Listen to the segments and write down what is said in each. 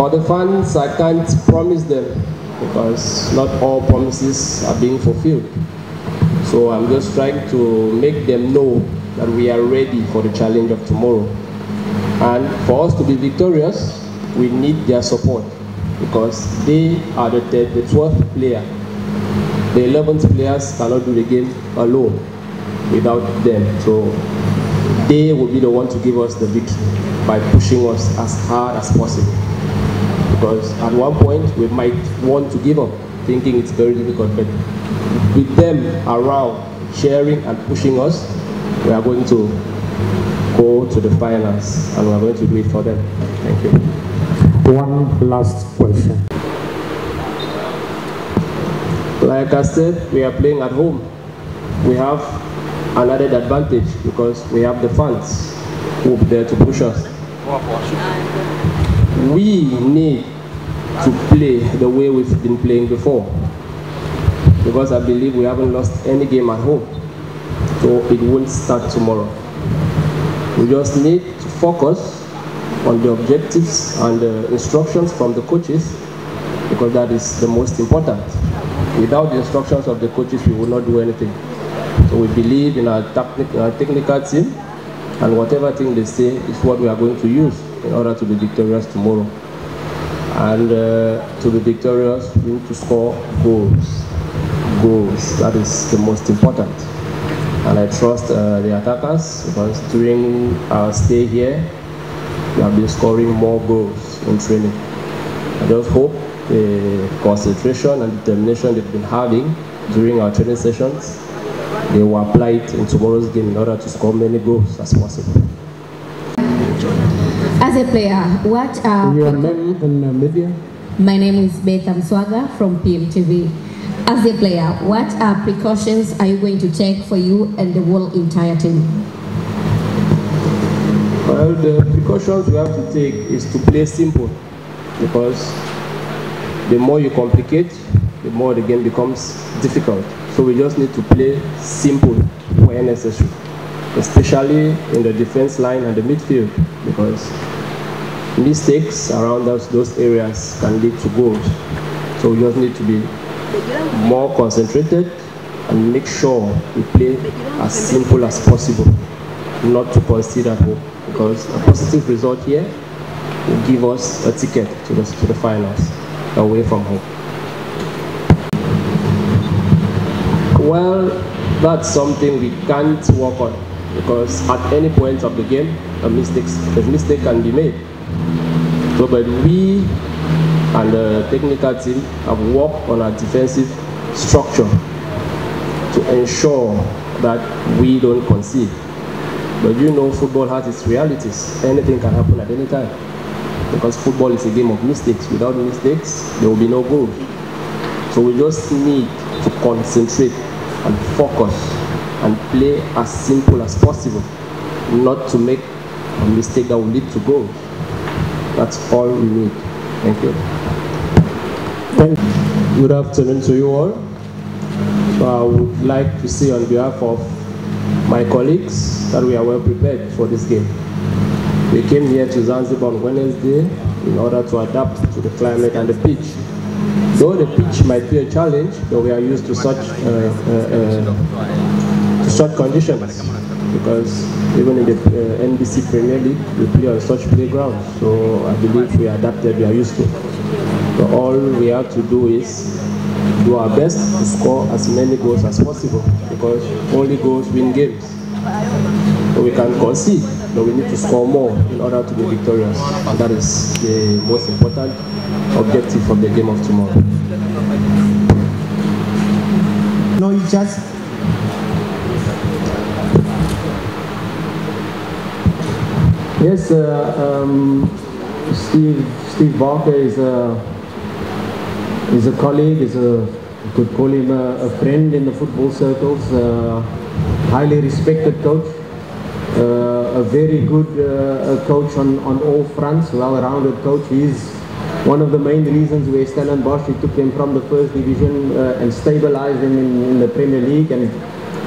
For the fans, I can't promise them because not all promises are being fulfilled. So I'm just trying to make them know that we are ready for the challenge of tomorrow. And for us to be victorious, we need their support because they are the 12th player. The 11th players cannot do the game alone without them. So they will be the one to give us the victory by pushing us as hard as possible. Because at one point we might want to give up, thinking it's very difficult, but with them around, cheering and pushing us, we are going to go to the finals and we are going to do it for them. Thank you. One last question. Like I said, we are playing at home. We have an added advantage because we have the fans who are there to push us. We need to play the way we've been playing before because I believe we haven't lost any game at home. So it won't start tomorrow. We just need to focus on the objectives and the instructions from the coaches because that is the most important. Without the instructions of the coaches, we will not do anything. So we believe in our technical team, and whatever thing they say is what we are going to use in order to be victorious tomorrow. And to be victorious, we need to score goals. Goals, that is the most important. And I trust the attackers because during our stay here, we have been scoring more goals in training. I just hope the concentration and determination they've been having during our training sessions, they will apply it in tomorrow's game in order to score many goals as possible. As a player, what are... Your name and media? My name is Vita from PMTV. As a player, what precautions are you going to take for you and the whole entire team? Well, the precautions we have to take is to play simple because the more you complicate, the more the game becomes difficult. So we just need to play simple where necessary, especially in the defense line and the midfield because mistakes around those areas can lead to goals. So we just need to be more concentrated and make sure we play as simple as possible, not to concede at home because a positive result here will give us a ticket to the finals away from home. Well, that's something we can't work on because at any point of the game, a mistake can be made. So, but we and the technical team have worked on our defensive structure to ensure that we don't concede. But you know, football has its realities. Anything can happen at any time because football is a game of mistakes. Without mistakes, there will be no goals. So we just need to concentrate and focus and play as simple as possible, not to make a mistake that will lead to goals. That's all we need. Thank you. Good afternoon to you all. So I would like to say on behalf of my colleagues that we are well prepared for this game. We came here to Zanzibar on Wednesday in order to adapt to the climate and the pitch. Though the pitch might be a challenge, but we are used to such conditions because even in the NBC Premier League, we play on such playgrounds. So I believe we adapted, we are used to. So all we have to do is do our best to score as many goals as possible because only goals win games. So we can concede, but we need to score more in order to be victorious. And that is the most important objective of the game of tomorrow. No, it's just... Yes, Steve Barker is a colleague, you could call him a friend in the football circles, highly respected coach, a very good coach on all fronts, well-rounded coach. He's one of the main reasons where Stellenbosch took him from the first division and stabilized him in the Premier League, and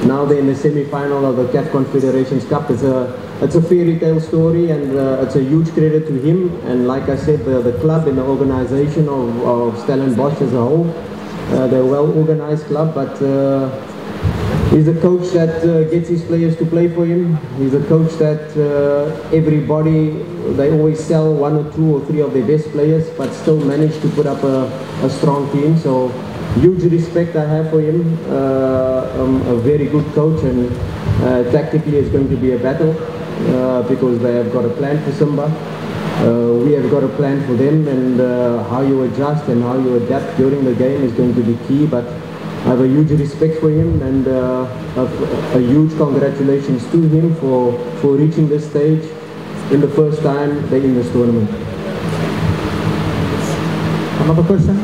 now they're in the semi-final of the CAF Confederations Cup. It's a fairy tale story, and it's a huge credit to him. And like I said, the club and the organization of Stellenbosch as a whole, they're a well-organized club, but he's a coach that gets his players to play for him. He's a coach that everybody, they always sell 1 or 2 or 3 of their best players, but still manage to put up a strong team. So huge respect I have for him. A very good coach, and tactically it's going to be a battle because they have got a plan for Simba. We have got a plan for them, and how you adjust and how you adapt during the game is going to be key. But I have a huge respect for him, and a huge congratulations to him for reaching this stage in the first time they're in this tournament. Another question?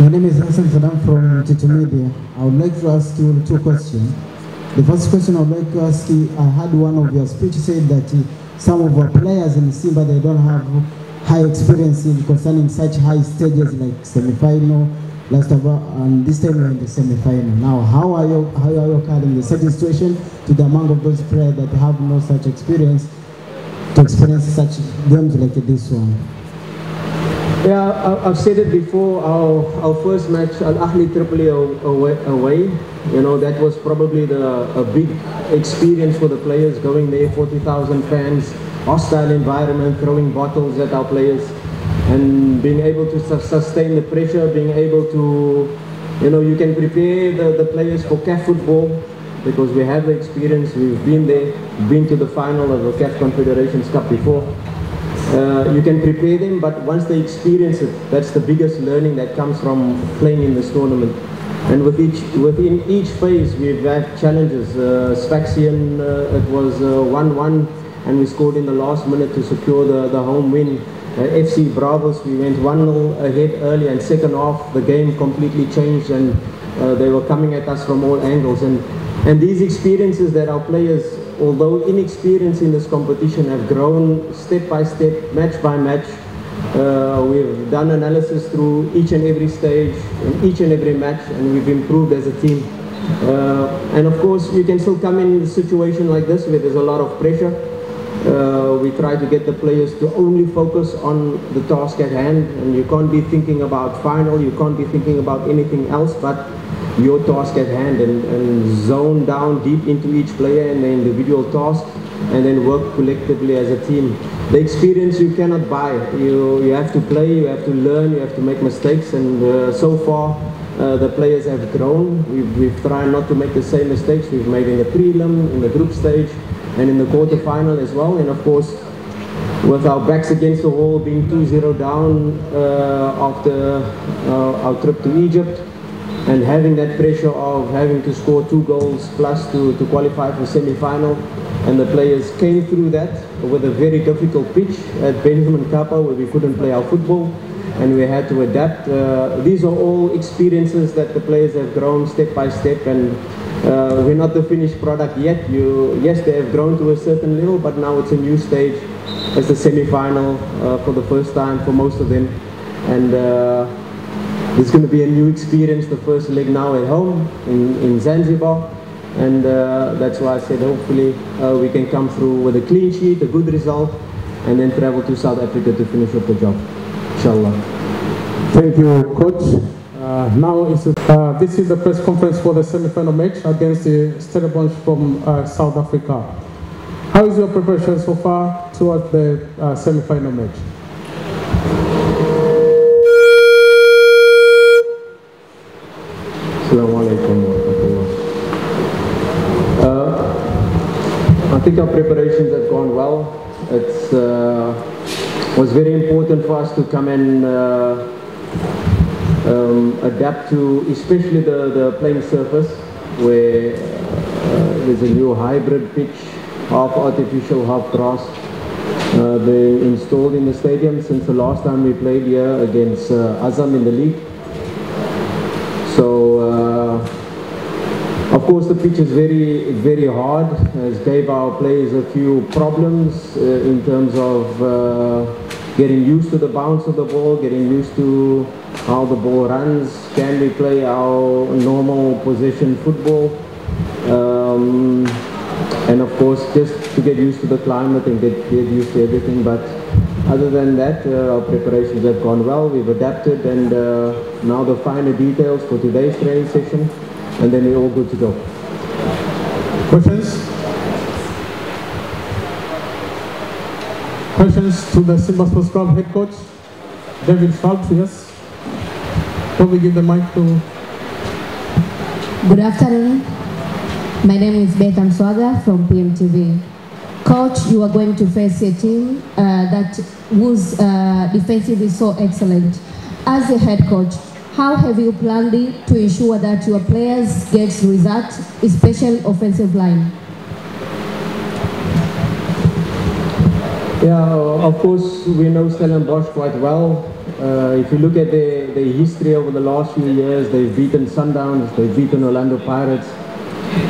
My name is Hassan Saddam from Tito Media. I would like to ask you 2 questions. The first question I would like to ask you, I had one of your speech said that some of our players in Simba, they don't have high experience in concerning such high stages like semi-final, last of all, and this time we're in the semi-final. Now, how are you carrying the certain situation to the amount of those players that have no such experience to experience such games like this one? Yeah, I've said it before. Our first match, Al-Ahli Tripoli away, you know, that was probably a big experience for the players, going there, 40,000 fans, hostile environment, throwing bottles at our players, and being able to sustain the pressure, being able to, you know, you can prepare the players for CAF football because we have the experience, we've been there, been to the final of the CAF Confederations Cup before. You can prepare them, but once they experience it, that's the biggest learning that comes from playing in this tournament. And within each phase, we've had challenges. Sfaxian, it was 1-1, and we scored in the last minute to secure the home win. FC Bravos, we went 1-0 ahead early, and second half, the game completely changed, and they were coming at us from all angles. And these experiences that our players, although inexperienced in this competition, have grown step by step, match by match. We've done analysis through each and every stage, in each and every match, and we've improved as a team. And of course, we can still come in a situation like this where there's a lot of pressure. We try to get the players to only focus on the task at hand, and you can't be thinking about final, you can't be thinking about anything else but your task at hand, and zone down deep into each player and the individual task, and then work collectively as a team. The experience you cannot buy. You have to play, you have to learn, you have to make mistakes, and so far the players have grown. We've tried not to make the same mistakes we've made in the prelim, in the group stage, and in the quarter-final as well. And of course, with our backs against the wall, being 2-0 down after our trip to Egypt, and having that pressure of having to score 2 goals plus to qualify for semi-final, and the players came through that with a very difficult pitch at Benjamin Kappa where we couldn't play our football, and we had to adapt. These are all experiences that the players have grown step by step, and we're not the finished product yet. Yes, they have grown to a certain level, but now it's a new stage as the semi-final for the first time for most of them, and it's going to be a new experience, the first leg now at home in Zanzibar, and that's why I said hopefully we can come through with a clean sheet, a good result, and then travel to South Africa to finish up the job, inshallah. Thank you, Coach. Now this is the press conference for the semi-final match against the Stellenbosch from South Africa. How is your preparation so far towards the semi-final match? I think our preparations have gone well. It was very important for us to come and adapt to, especially the playing surface, where there's a new hybrid pitch, half artificial, half grass. They installed in the stadium since the last time we played here against Azam in the league. So, of course, the pitch is very, very hard. It gave our players a few problems in terms of getting used to the bounce of the ball, getting used to how the ball runs. Can we play our normal possession football? And of course, just to get used to the climate and get used to everything. But other than that, our preparations have gone well. We've adapted, and now the finer details for today's training session, and then we're all good to go. Questions? Questions to the Simba Sports Club head coach, David Falk, yes? Can we give the mic to... Good afternoon. My name is Yatangaza from PMTV. Coach, you are going to face a team that was defensively so excellent. As a head coach, how have you planned it to ensure that your players get results, especially offensive line? Yeah, of course, we know Stellenbosch quite well. If you look at their history over the last few years, they've beaten Sundowns, they've beaten Orlando Pirates.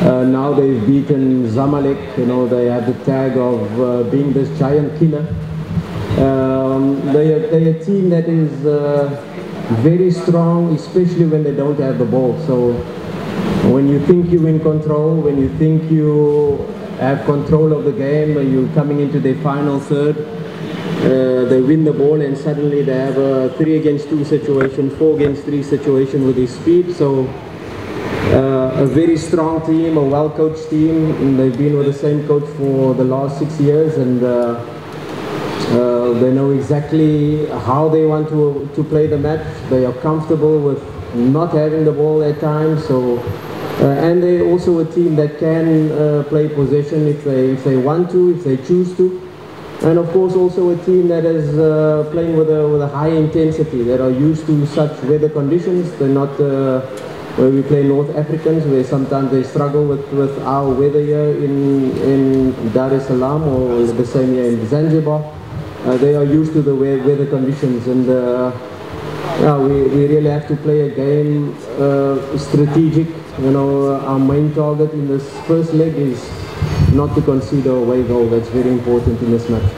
Now they've beaten Zamalek. You know, they have the tag of being this giant killer. They're a team that is very strong, especially when they don't have the ball. So when you think you're in control, when you think you have control of the game, and you're coming into their final third, they win the ball and suddenly they have a 3 against 2 situation, 4 against 3 situation with his speed. So a very strong team, a well-coached team, and they've been with the same coach for the last 6 years, and they know exactly how they want to play the match. They are comfortable with not having the ball at times, so and they're also a team that can play possession if they want to, if they choose to. And of course also a team that is playing with a high intensity, that are used to such weather conditions. They're not where we play North Africans, where sometimes they struggle with our weather here in Dar es Salaam, or the same here in Zanzibar. They are used to the weather conditions, and yeah, we really have to play a game strategic. You know, our main target in this first leg is not to concede a away goal. That's very important in this match.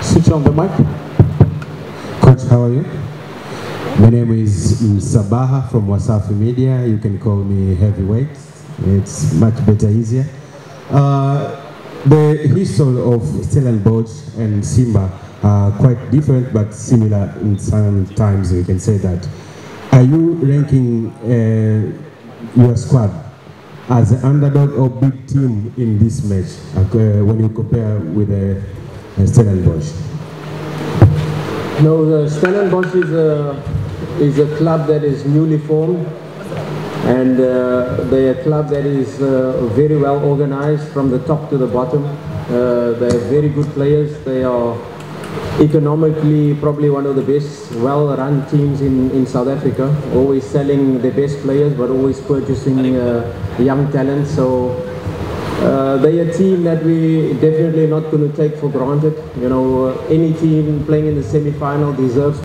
Switch on the mic. Coach, how are you? My name is Sabaha from Wasafi Media. You can call me Heavyweight. It's much better, easier. The history of Stellenbosch and Simba are quite different but similar in some times, we can say that. Are you ranking your squad as an underdog or big team in this match when you compare with Stellenbosch? No, the Stellenbosch is a club that is newly formed, and they're a club that is very well organized from the top to the bottom. They have very good players. They are economically probably one of the best well-run teams in South Africa, always selling the best players but always purchasing young talent. So they're a team that we definitely not going to take for granted. You know, any team playing in the semi-final deserves